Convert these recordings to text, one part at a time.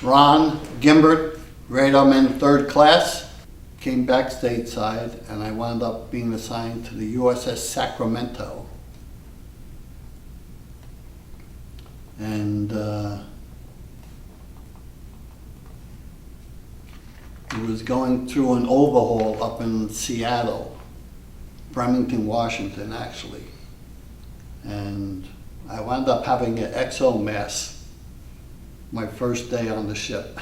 Ron, Gimbert, radarman third class, came back stateside, and I wound up being assigned to the USS Sacramento. And it was going through an overhaul up in Seattle, Bremerton, Washington, actually. And I wound up having an exo mass my first day on the ship.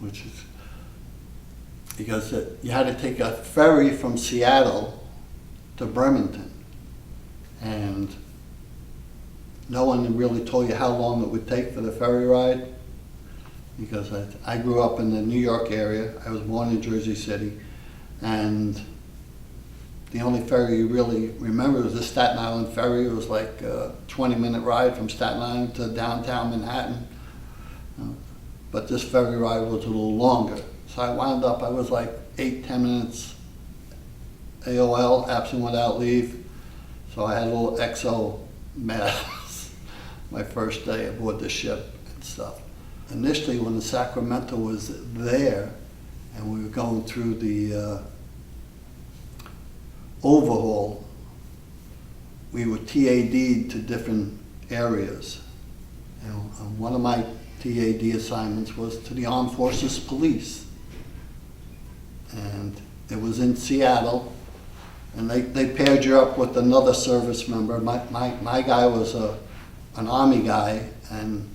Which is because you had to take a ferry from Seattle to Bremerton, and no one really told you how long it would take for the ferry ride, because I grew up in the New York area. I was born in Jersey City, and the only ferry you really remember was the Staten Island ferry. It was like a 20-minute ride from Staten Island to downtown Manhattan. But this ferry ride was a little longer. So I wound up, I was like 8-10 minutes AOL, absent without leave. So I had a little exo mass my first day aboard the ship and stuff. Initially, when the Sacramento was there and we were going through the overhaul, we were TAD'd to different areas. And one of my TAD assignments was to the Armed Forces Police. And it was in Seattle, and they paired you up with another service member. My guy was an Army guy, and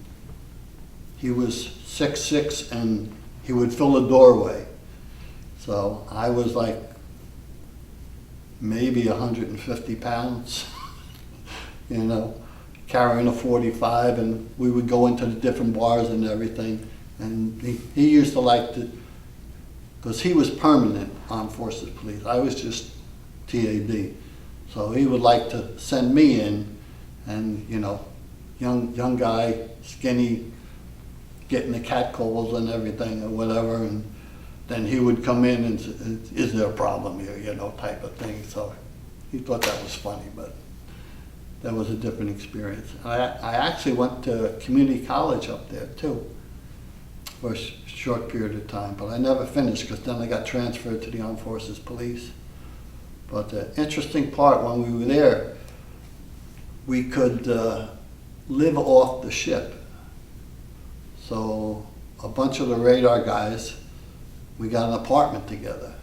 he was 6'6", and he would fill a doorway. So I was like maybe 150 pounds, you know, carrying a 45, and we would go into the different bars and everything. And he used to like to, because he was permanent Armed Forces Police. I was just TAD. So he would like to send me in, and you know, young guy, skinny, getting the catcalls and everything or whatever, and then he would come in and say, is there a problem here, you know, type of thing. So he thought that was funny, but that was a different experience. I actually went to community college up there too for a short period of time, but I never finished because then I got transferred to the Armed Forces Police. But the interesting part, when we were there, we could live off the ship. So a bunch of the radar guys, we got an apartment together.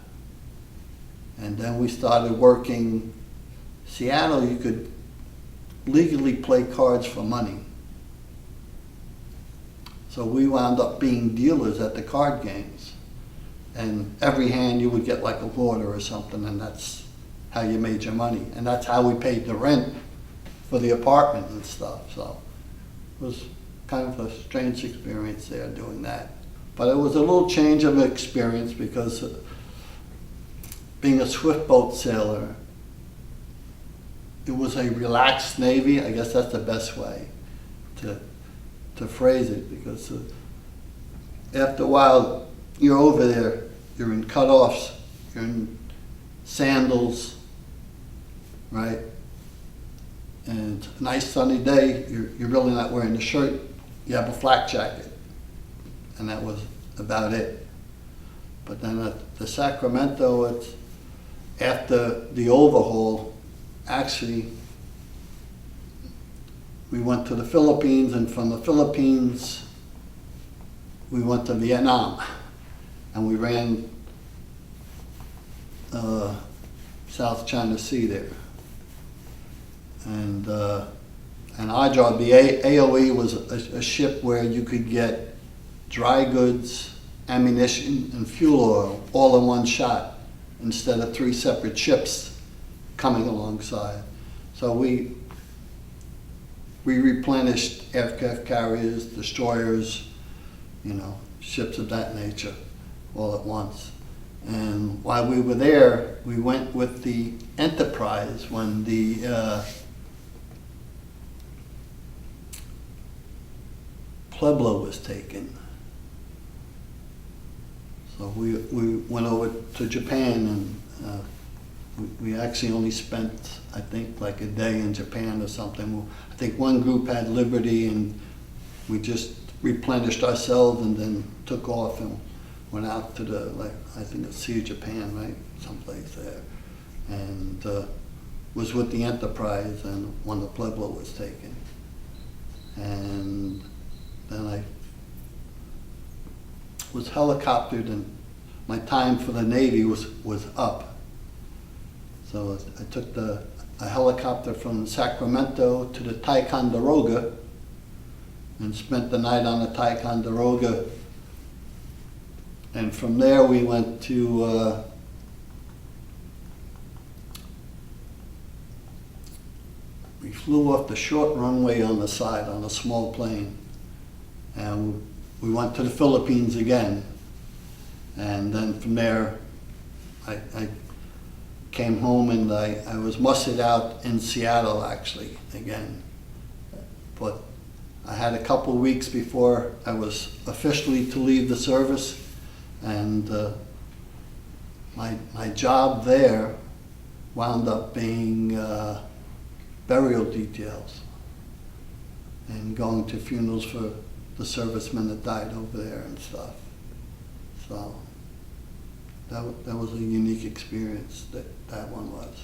And then we started working. Seattle, you could legally play cards for money. So we wound up being dealers at the card games. And every hand you would get like a quarter or something, and that's how you made your money. And that's how we paid the rent for the apartment and stuff. So it was kind of a strange experience there doing that. But it was a little change of experience because being a swift boat sailor, it was a relaxed Navy. I guess that's the best way to phrase it, because after a while, you're over there, you're in cutoffs, you're in sandals, right? And a nice sunny day, you're really not wearing the shirt, you have a flak jacket, and that was about it. But then at the Sacramento, it's after the overhaul, actually, we went to the Philippines, and from the Philippines, we went to Vietnam, and we ran South China Sea there. And our job, the AOE, was a ship where you could get dry goods, ammunition, and fuel oil all in one shot, instead of 3 separate ships coming alongside. So we replenished aircraft carriers, destroyers, you know, ships of that nature all at once. And while we were there, we went with the Enterprise when the Pueblo was taken. So we went over to Japan, and we actually only spent, I think, like a day in Japan or something. I think one group had Liberty and we just replenished ourselves and then took off and went out to the, like, I think it's Sea of Japan, right? Someplace there. And was with the Enterprise and when the Pueblo was taken. And then I was helicoptered, and my time for the Navy was up. So I took a helicopter from Sacramento to the Ticonderoga and spent the night on the Ticonderoga. And from there we went to we flew off the short runway on the side on a small plane, and we went to the Philippines again. And then from there I came home, and I was mustered out in Seattle actually again. But I had a couple of weeks before I was officially to leave the service, and my job there wound up being burial details and going to funerals for the servicemen that died over there and stuff. So that was a unique experience, that one was.